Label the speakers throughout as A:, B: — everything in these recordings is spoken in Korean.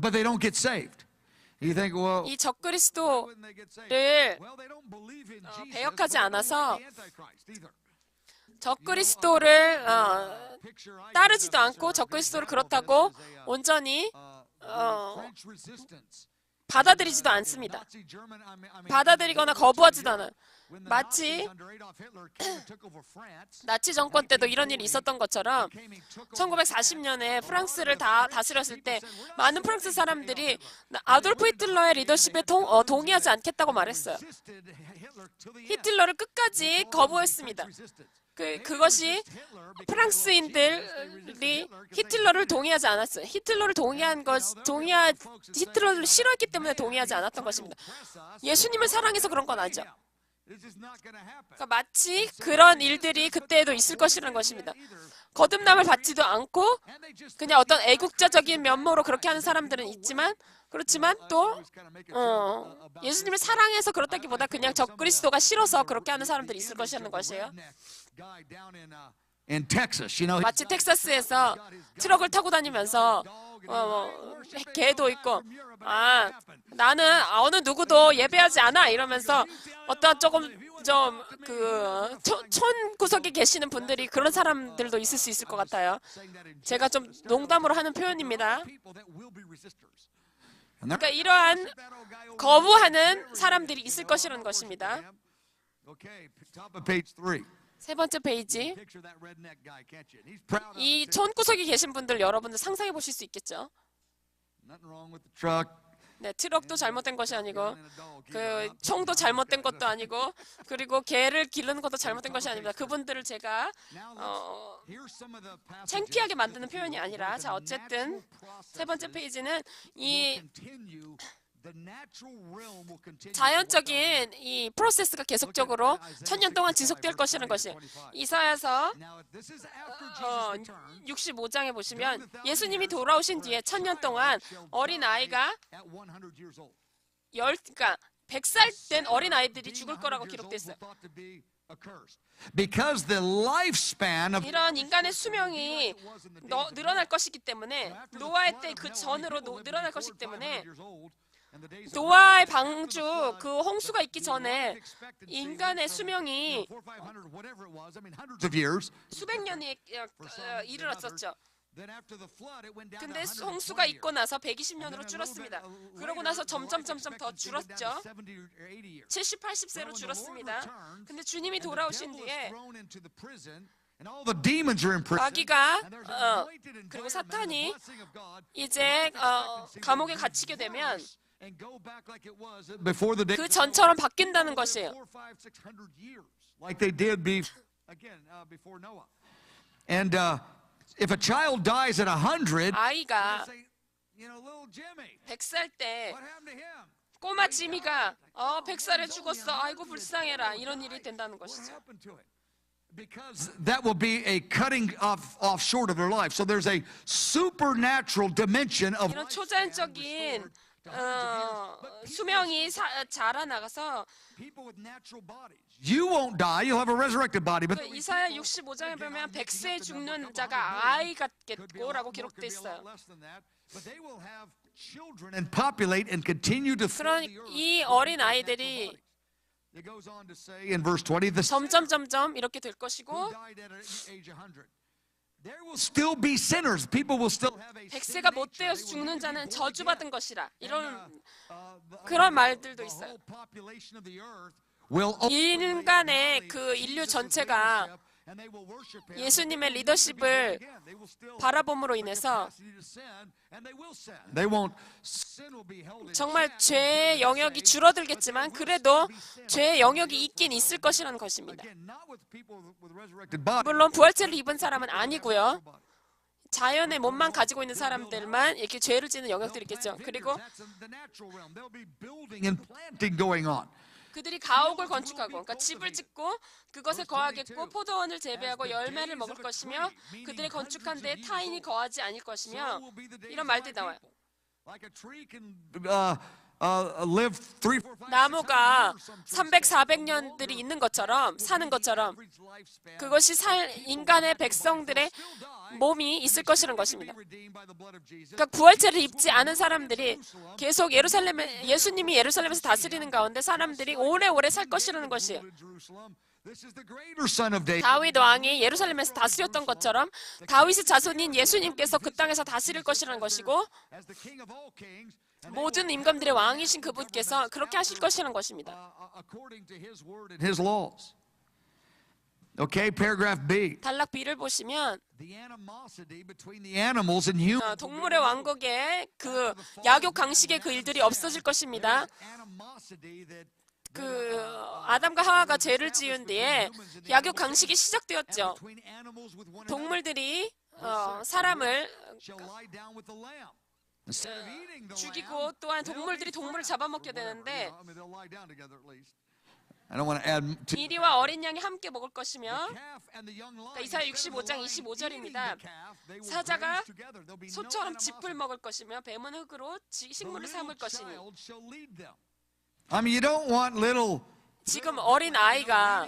A: but they don't get saved. You think, well,
B: 이 적그리스도를 배역하지 않아서 적그리스도를 따르지도 않고 적그리스도를 그렇다고 온전히 받아들이지도 않습니다. 받아들이거나 거부하지도 않아요. 마치 나치 정권 때도 이런 일이 있었던 것처럼 1940년에 프랑스를 다 다스렸을 때 많은 프랑스 사람들이 아돌프 히틀러의 리더십에 동의하지 않겠다고 말했어요. 히틀러를 끝까지 거부했습니다. 그것이 프랑스인들이 히틀러를 동의하지 않았어요. 히틀러를 히틀러를 싫어했기 때문에 동의하지 않았던 것입니다. 예수님을 사랑해서 그런 건 아니죠. 그러니까 마치 그런 일들이 그때에도 있을 것이라는 것입니다. 거듭남을 받지도 않고 그냥 어떤 애국자적인 면모로 그렇게 하는 사람들은 있지만 그렇지만 또 예수님을 사랑해서 그렇다기보다 그냥 적그리스도가 싫어서 그렇게 하는 사람들이 있을 것이라는 것이에요. 마치 텍사스에서 트럭을 타고 다니면서 개도 있고 나는 어느 누구도 예배하지 않아 이러면서 어떤 조금 좀 촌 구석에 계시는 분들이 그런 사람들도 있을 수 있을 것 같아요. 제가 좀 농담으로 하는 표현입니다. 그러니까 이러한 거부하는 사람들이 있을 것이라는 것입니다. 세 번째 페이지. 이 촌구석에 계신 분들 여러분들 상상해 보실 수 있겠죠? 네, 트럭도 잘못된 것이 아니고 총도 잘못된 것도 아니고 그리고 개를 기르는 것도 잘못된 것이 아닙니다. 그분들을 제가 창피하게 만드는 표현이 아니라 자 어쨌든 세 번째 페이지는 이 자연적인 이 프로세스가 계속적으로 1000년 동안 지속될 것이라는 것이 이사야서 65장에 보시면 예수님이 돌아오신 뒤에 1000년 동안 어린아이가 그러니까 100살 된 어린아이들이 죽을 거라고 기록되어 있어요. 이런 인간의 수명이 늘어날 것이기 때문에 노아의 때 그 전으로 늘어날 것이기 때문에 노아의 방주 그 홍수가 있기 전에 인간의 수명이 수백 년이 이르렀었죠. 근데 홍수가 있고 나서 120년으로 줄었습니다. 그러고 나서 점점 더 줄었죠. 70, 80세로 줄었습니다. 근데 주님이 돌아오신 뒤에 마귀가 그리고 사탄이 이제 감옥에 gat히게 되면 그 전처럼 바뀐다는 것이에요. 아이가 100살 때 꼬마 지미가 100살에 죽었어. 아이고 불쌍해라. 이런 일이 된다는 것이죠.
A: Because that will be a cutting off short of their life. So there's a supernatural dimension of
B: 이런 초자연적인 수명이 자라나가서
A: You won't die. You'll have a resurrected body. But
B: 이사야 65장에 보면 100세에 죽는 자가 아이 같겠고라고 기록돼 있어요. 그런 이 어린 아이들이 점점 이렇게 될 것이고 100세가 못 되어서 죽는 자는 저주받은 것이라 이런 그런 말들도 있어요. 인간의 그 인류 전체가 예수님의 리더십을 바라봄으로 인해서 정말 죄의 영역이 줄어들겠지만 그래도 죄의 영역이 있긴 있을 것이라는 것입니다. 물론 부활체를 입은 사람은 아니고요. 자연의 몸만 가지고 있는 사람들만 이렇게 죄를 짓는 영역들이 있겠죠. 그리고 그들이 가옥을 건축하고 그러니까 집을 짓고 그것에 거하겠고 포도원을 재배하고 열매를 먹을 것이며 그들이 건축한 데에 타인이 거하지 않을 것이며 이런 말들이 나와요.
A: live 3, 4, 5,
B: 나무가 300, 400년들이 있는 것처럼 사는 것처럼 그것이 인간의 백성들의 몸이 있을 것이라는 것입니다. 그러니까 부활체를 입지 않은 사람들이 계속 예수님이 예루살렘에서 다스리는 가운데 사람들이 오래오래 살 것이라는 것이에요. 다윗 왕이 예루살렘에서 다스렸던 것처럼 다윗의 자손인 예수님께서 그 땅에서 다스릴 것이라는 것이고 모든 임금들의 왕이신 그분께서 그렇게 하실 것이라는 것입니다.
A: Okay, paragraph B.
B: 단락 B를 보시면
A: The animosity between the animals and humans.
B: 동물의 왕국의 그 약욕 강식의 그 일들이 없어질 것입니다. 그 아담과 하와가 죄를 지은 뒤에 약욕 강식이 시작되었죠. 동물들이 사람을 죽이고 또한 동물들이 동물을 잡아먹게 되는데 이리와 어린 양이 함께 먹을 것이며 그러니까 이사야 65장 25절입니다. 사자가 소처럼 짚을 먹을 것이며 뱀은 흙으로 식물을 삼을 것이니
A: I mean, you don't want little
B: 지금 어린 아이가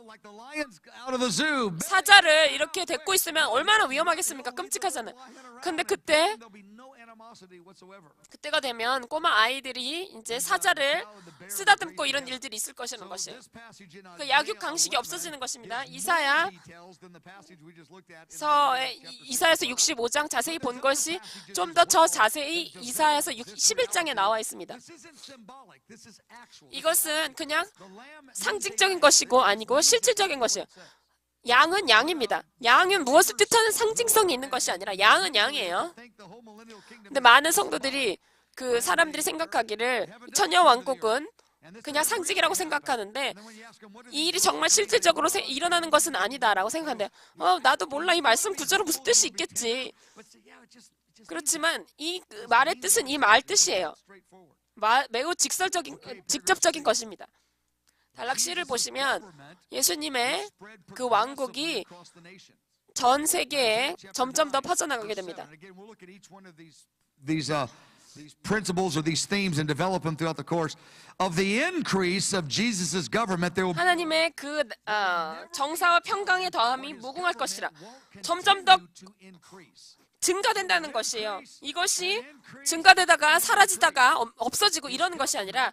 A: like the lions out of the zoo.
B: 사자를 이렇게 데리고 있으면 얼마나 위험하겠습니까? 끔찍하잖아요. 근데 그때가 되면 꼬마 아이들이 이제 사자를 쓰다듬고 이런 일들이 있을 것이라는 것이에요. 그 약육 강식이 없어지는 것입니다. 이사야서 65장 자세히 본 것이 좀 더 자세히 이사야서 11장에 나와 있습니다. 이것은 그냥 상징적인 것이고 아니고 실질적인 것이에요. 양은 양입니다. 양은 무엇을 뜻하는 상징성이 있는 것이 아니라 양은 양이에요. 근데 많은 성도들이 그 사람들이 생각하기를 천년 왕국은 그냥 상징이라고 생각하는데 이 일이 정말 실질적으로 일어나는 것은 아니다라고 생각하는데 나도 몰라 이 말씀 구절은 무슨 뜻이 있겠지. 그렇지만 이 말의 뜻은 이 말 뜻이에요. 매우 직접적인 것입니다. 단락 C를 보시면 예수님의 그 왕국이 전 세계에 점점 더 퍼져나가게 됩니다.
A: These principles or these themes and develop them throughout the course of the increase of Jesus's government. There will
B: 하나님의 그 정사와 평강의 더함이 무궁할 것이라. 점점 더 증가된다는 것이에요. 이것이 증가되다가 사라지다가 없어지고 이러는 것이 아니라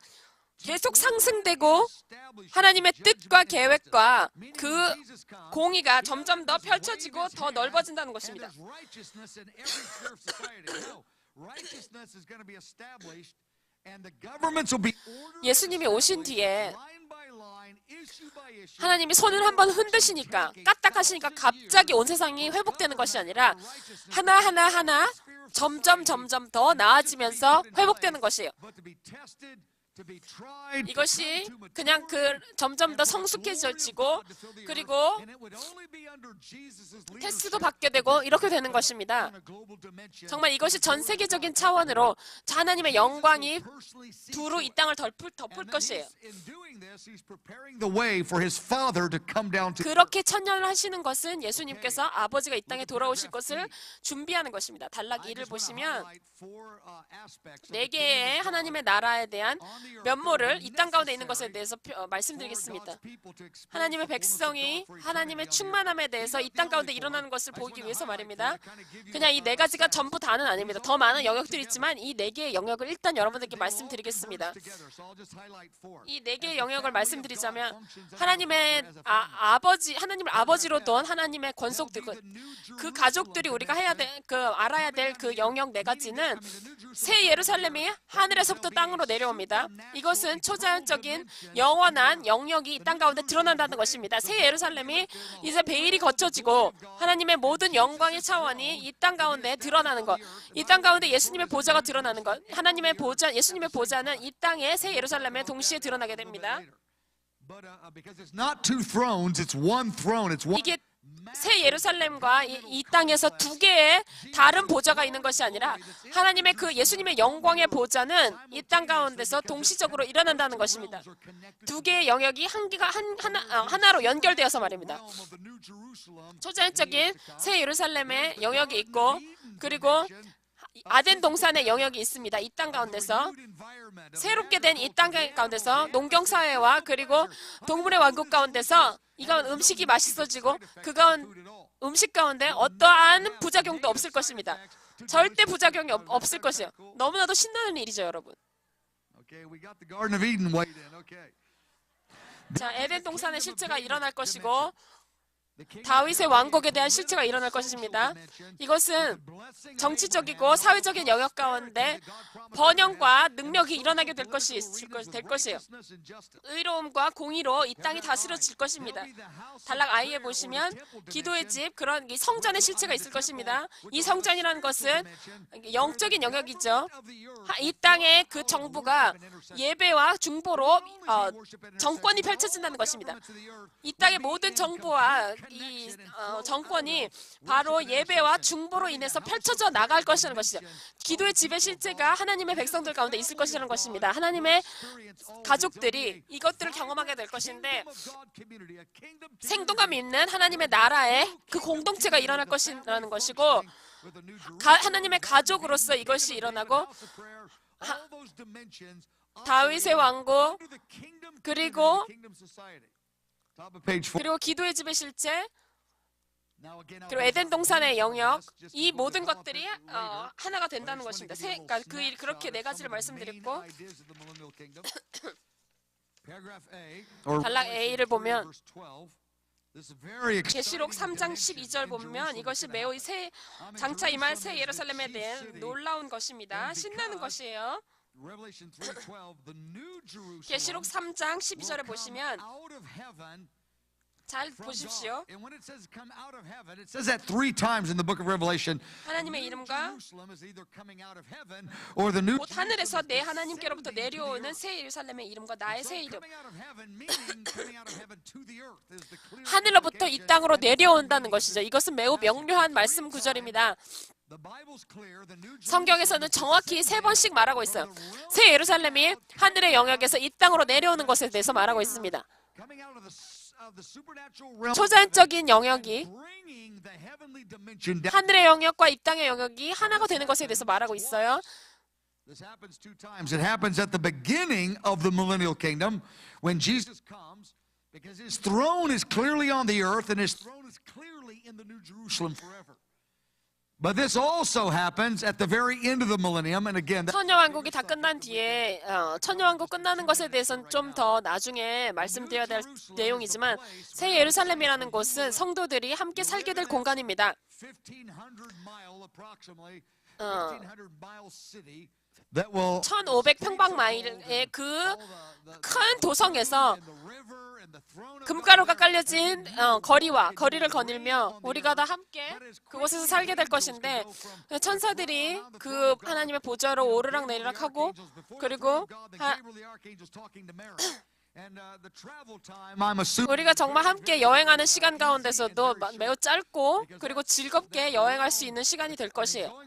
B: 계속 상승되고 하나님의 뜻과 계획과 그 공의가 점점 더 펼쳐지고 더 넓어진다는 것입니다. 예수님이 오신 뒤에 하나님이 손을 한번 흔드시니까 까딱하시니까 갑자기 온 세상이 회복되는 것이 아니라 하나 점점 더 나아지면서 회복되는 것이에요. 이것이 그냥 점점 더 성숙해지고 그리고 테스트도 받게 되고 이렇게 되는 것입니다. 정말 이것이 전 세계적인 차원으로 하나님의 영광이 두루 이 땅을 덮을 것이에요. 그렇게 천년을 하시는 것은 예수님께서 아버지가 이 땅에 돌아오실 것을 준비하는 것입니다. 단락 2를 보시면 4개의 하나님의 나라에 대한 면모를 이 땅 가운데 있는 것에 대해서 말씀드리겠습니다. 하나님의 백성이 하나님의 충만함에 대해서 이 땅 가운데 일어나는 것을 보기 위해서 말입니다. 그냥 이 4가지가 전부 다는 아닙니다. 더 많은 영역들이 있지만 이 4개의 영역을 일단 여러분들께 말씀드리겠습니다. 이 4개의 영역을 말씀드리자면 하나님의 하나님을 아버지로 둔 하나님의 권속들, 그 가족들이 우리가 알아야 될 그 영역 4가지는 새 예루살렘이 하늘에서부터 땅으로 내려옵니다. 이것은 초자연적인 영원한 영역이 이 땅 가운데 드러난다는 것입니다. 새 예루살렘이 이제 베일이 거쳐지고 하나님의 모든 영광의 차원이 이 땅 가운데 드러나는 것. 이 땅 가운데 예수님의 보좌가 드러나는 것. 하나님의 보좌, 예수님의 보좌는 이 땅에 새 예루살렘에 동시에 드러나게 됩니다. 이게 새 예루살렘과 이 땅에서 2개의 다른 보좌가 있는 것이 아니라 하나님의 그 예수님의 영광의 보좌는 이 땅 가운데서 동시적으로 일어난다는 것입니다. 2개의 영역이 하나로 연결되어서 말입니다. 초자연적인 새 예루살렘의 영역이 있고 그리고 아덴 동산의 영역이 있습니다. 이 땅 가운데서 새롭게 된 이 땅 가운데서 농경 사회와 그리고 동물의 왕국 가운데서 이건 음식이 맛있어지고 그건 음식 가운데 어떠한 부작용도 없을 것입니다. 절대 부작용이 없을 것이에요. 너무나도 신나는 일이죠, 여러분. 자, 에덴 동산의 실체가 일어날 것이고 다윗의 왕국에 대한 실체가 일어날 것입니다. 이것은 정치적이고 사회적인 영역 가운데 번영과 능력이 일어나게 될 것이에요. 의로움과 공의로 이 땅이 다스려질 것입니다. 단락 I에 보시면 기도의 집, 그런 이 성전의 실체가 있을 것입니다. 이 성전이라는 것은 영적인 영역이죠. 이 땅의 그 정부가 예배와 중보로 정권이 펼쳐진다는 것입니다. 이 땅의 모든 정부와 이 정권이 바로 예배와 중보로 인해서 펼쳐져 나갈 것이라는 것이죠. 기도의 집의 실제가 하나님의 백성들 가운데 있을 것이라는 것입니다. 하나님의 가족들이 이것들을 경험하게 될 것인데 생동감 있는 하나님의 나라의 그 공동체가 일어날 것이라는 것이고 하나님의 가족으로서 이것이 일어나고 다윗의 왕국 그리고 기도의 집의 실제 그리고 에덴 동산의 영역 이 모든 것들이 하나가 된다는 것입니다. 그러니까 그렇게 네 가지를 말씀드렸고 단락 A를 보면 계시록 3장 12절 보면 이것이 매우 장차 임할 새 예루살렘에 대한 놀라운 것입니다. 신나는 것이에요. 계시록 3장 12절에 보시면 잘 보십시오. 하나님의 이름과 곧 하늘에서 내 하나님께로부터 내려오는 새 예루살렘의 이름과 나의 새 이름. 하늘로부터 이 땅으로 내려온다는 것이죠. 이것은 매우 명료한 말씀 구절입니다. 성경에서는 정확히 3번씩 말하고 있어요. 새 예루살렘이 하늘의 영역에서 이 땅으로 내려오는 것에 대해서 말하고 있습니다. 초자연적인 영역이 하늘의 영역과 이 땅의 영역이 하나가 되는 것에 대해서 말하고 있어요.
A: This happens two times. It happens at the beginning of the millennial kingdom when Jesus comes, because his throne is clearly on the earth and his throne is clearly in the New Jerusalem forever. But this also happens at the very end of the millennium, and again.
B: 천년왕국이 다 끝난 뒤에 천년왕국 끝나는 것에 대해서는 좀 더 나중에 말씀드려야 될 내용이지만 새 예루살렘이라는 곳은 성도들이 함께 살게 될 공간입니다. 1500평방마일의 그 큰 도성에서 금가루가 깔려진 거리를 거닐며 우리가 다 함께 그곳에서 살게 될 것인데 천사들이 그 하나님의 보좌로 오르락 내리락 하고 그리고 우리가 정말 함께 여행하는 시간 가운데서도 매우 짧고 그리고 즐겁게 여행할 수 있는 시간이 될 것이에요.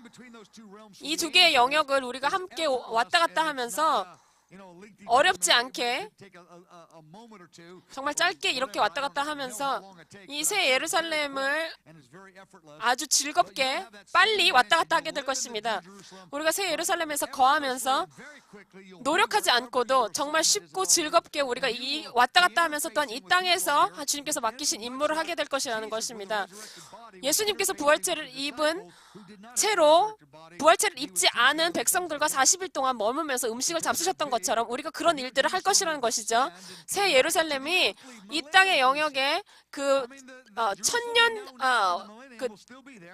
B: 이 두 개의 영역을 우리가 함께 왔다 갔다 하면서 어렵지 않게 정말 짧게 이렇게 왔다 갔다 하면서 이 새 예루살렘을 아주 즐겁게 빨리 왔다 갔다 하게 될 것입니다. 우리가 새 예루살렘에서 거하면서 노력하지 않고도 정말 쉽고 즐겁게 우리가 이 왔다 갔다 하면서 또한 이 땅에서 주님께서 맡기신 임무를 하게 될 것이라는 것입니다. 예수님께서 부활체를 입은 채로 부활체를 입지 않은 백성들과 40일 동안 머무면서 음식을 잡수셨던 것처럼 우리가 그런 일들을 할 것이라는 것이죠. 새 예루살렘이 이 땅의 영역에 그 천년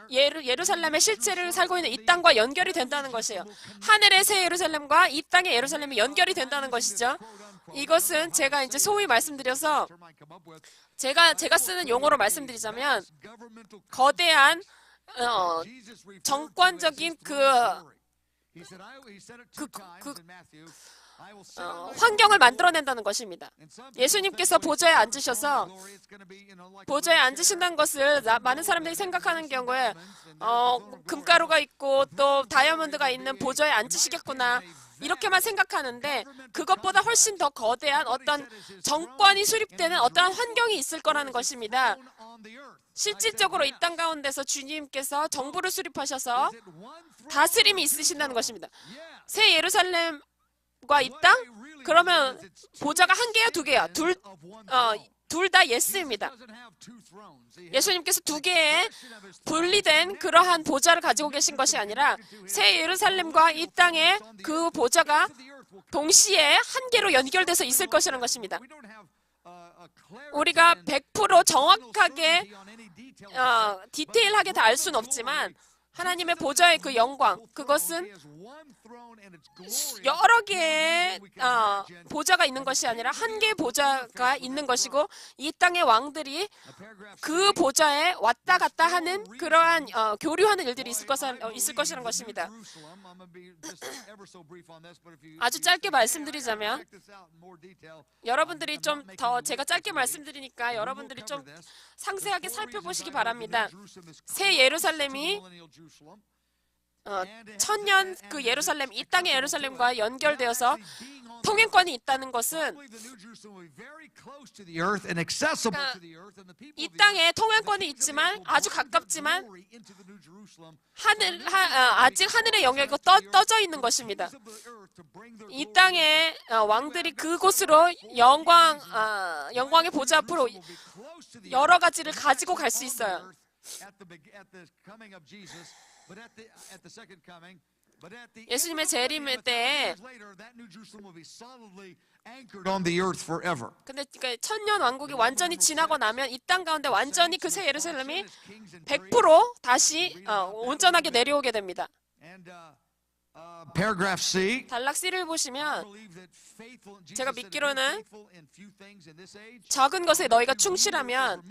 B: 예루살렘의 실체를 살고 있는 이 땅과 연결이 된다는 것이에요. 하늘의 새 예루살렘과 이 땅의 예루살렘이 연결이 된다는 것이죠. 이것은 제가 이제 소위 말씀드려서 제가 쓰는 용어로 말씀드리자면 거대한 정권적인 환경을 만들어낸다는 것입니다. 예수님께서 보좌에 앉으셔서 보좌에 앉으신다는 것을 많은 사람들이 생각하는 경우에 금가루가 있고 또 다이아몬드가 있는 보좌에 앉으시겠구나 이렇게만 생각하는데 그것보다 훨씬 더 거대한 어떤 정권이 수립되는 어떠한 환경이 있을 거라는 것입니다. 실질적으로 이 땅 가운데서 주님께서 정부를 수립하셔서 다스림이 있으신다는 것입니다. 새 예루살렘과 이 땅? 그러면 보좌가 한 개야, 두 개야? 둘 다 예스입니다. 예수님께서 두 개의 분리된 그러한 보좌를 가지고 계신 것이 아니라 새 예루살렘과 이 땅의 그 보좌가 동시에 한 개로 연결돼서 있을 것이라는 것입니다. 우리가 100% 정확하게 디테일하게 다 알 수는 없지만 하나님의 보좌의 그 영광, 그것은 여러 개의 보좌가 있는 것이 아니라 한 개의 보좌가 있는 것이고 이 땅의 왕들이 그 보좌에 왔다 갔다 하는 그러한 교류하는 일들이 있을 것이라는 것입니다. 아주 짧게 말씀드리자면 여러분들이 좀 더 제가 짧게 말씀드리니까 여러분들이 좀 상세하게 살펴보시기 바랍니다. 새 예루살렘이 천년 그 예루살렘, 이 땅의 예루살렘과 연결되어서 통행권이 있다는 것은 이 땅에 통행권이 있지만 아주 가깝지만 아직 하늘의 영역이 떠져 있는 것입니다. 이 땅의 왕들이 그곳으로 영광의 보좌 앞으로 여러 가지를 가지고 갈 수 있어요. 예수님의 재림 때에 근데 그러니까 천년 왕국이 완전히 지나고 나면 이 땅 가운데 완전히 그 새 예루살렘이 100% 다시 온전하게 내려오게 됩니다.
A: Paragraph C.
B: 단락 C를 보시면 제가 믿기로는 적은 것에 너희가 충실하면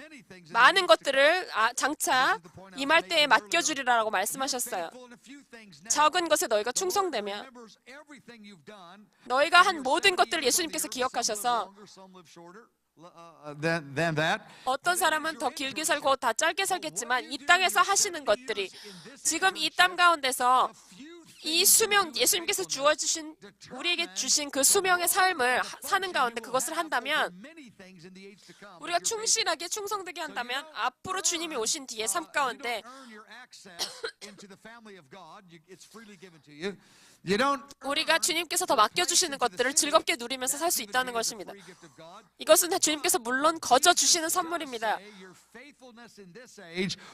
B: 많은 것들을 장차 임할 때에 맡겨주리라고 말씀하셨어요. 적은 것에 너희가 충성되면 너희가 한 모든 것들을 예수님께서 기억하셔서 어떤 사람은 더 길게 살고 다 짧게 살겠지만 이 땅에서 하시는 것들이 지금 이 땅 가운데서 이 수명, 예수님께서 주어주신 우리에게 주신 그 수명의 삶을 사는 가운데 그것을 한다면 우리가 충실하게 충성되게 한다면 앞으로 주님이 오신 뒤에 삶 가운데 우리가 주님께서 더 맡겨주시는 것들을 즐겁게 누리면서 살 수 있다는 것입니다. 이것은 주님께서 물론 거저 주시는 선물입니다.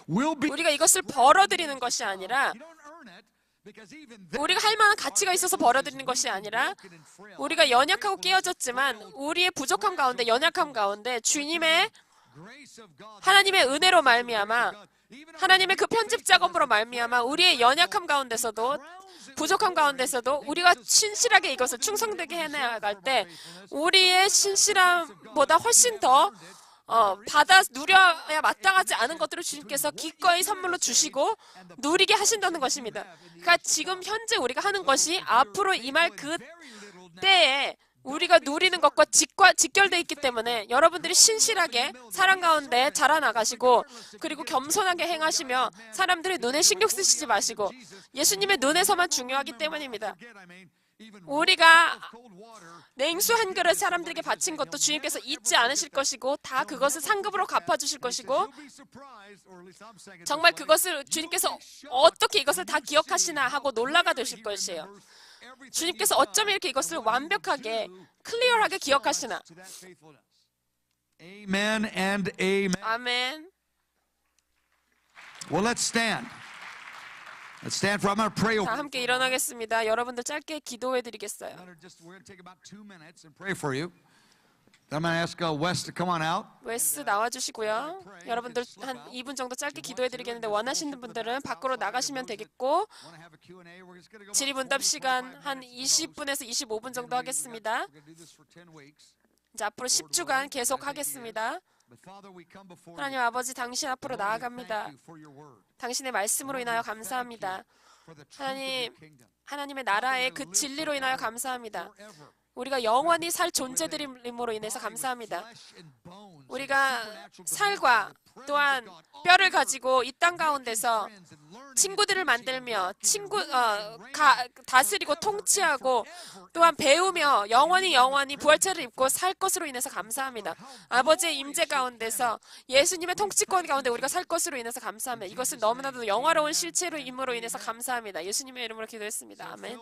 B: 우리가 이것을 벌어들이는 것이 아니라 우리가 할 만한 가치가 있어서 벌어들이는 것이 아니라 우리가 연약하고 깨어졌지만 우리의 부족함 가운데 연약함 가운데 주님의 하나님의 은혜로 말미암아 하나님의 그 편집 작업으로 말미암아 우리의 연약함 가운데서도 부족함 가운데서도 우리가 신실하게 이것을 충성되게 해나갈 때 우리의 신실함보다 훨씬 더 받아 누려야 마땅하지 않은 것들을 주님께서 기꺼이 선물로 주시고 누리게 하신다는 것입니다. 그러니까 지금 현재 우리가 하는 것이 앞으로 임할 그 때에 우리가 누리는 것과 직결되어 있기 때문에 여러분들이 신실하게 사랑 가운데 자라나가시고 그리고 겸손하게 행하시며 사람들의 눈에 신경 쓰시지 마시고 예수님의 눈에서만 중요하기 때문입니다. 우리가 냉수 한 그릇 사람들에게 바친 것도 주님께서 잊지 않으실 것이고 다 그것을 상급으로 갚아주실 것이고 정말 그것을 주님께서 어떻게 이것을 다 기억하시나 하고 놀라가 되실 것이에요. 주님께서 어쩜 이렇게 이것을 완벽하게 클리어하게 기억하시나.
A: Amen and amen.
B: 아멘.
A: Well, let's stand. Let's stand for I'm going to pray over.
B: 자, 함께 일어나겠습니다. 여러분들 짧게 기도해 드리겠어요.
A: We're going to take about 2 minutes and pray for you. I'm going to ask Wes to come on out.
B: 웨스 나와주시고요. 여러분들 한 2분 정도 짧게 기도해 드리겠는데 원하시는 분들은 밖으로 나가시면 되겠고 질의응답 시간 한 20분에서 25분 정도 하겠습니다. 이제 앞으로 10주간 계속 하겠습니다. 하나님 아버지, 당신 앞으로 나아갑니다. 당신의 말씀으로 인하여 감사합니다. 하나님, 하나님의 나라의 그 진리로 인하여 감사합니다. 우리가 영원히 살 존재들임으로 인해서 감사합니다. 우리가 살과 또한 뼈를 가지고 이 땅 가운데서 친구들을 만들며 다스리고 통치하고 또한 배우며 영원히 부활체를 입고 살 것으로 인해서 감사합니다. 아버지의 임재 가운데서 예수님의 통치권 가운데 우리가 살 것으로 인해서 감사합니다. 이것은 너무나도 영화로운 실체로 임으로 인해서 감사합니다. 예수님의 이름으로 기도했습니다. 아멘.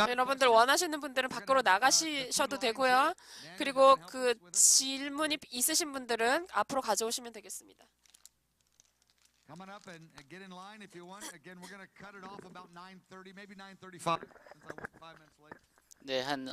B: 여러분들 원하시는 분들은 밖으로 나가셔도 되고요. 그리고 그 질문이 있으신 분들은 앞으로 가져오시면 되겠습니다.
A: Coming up and get in line if you want. Again, we're going to cut it off about 9:30, maybe 9:35. Since I went 5 minutes late.
C: 네, 한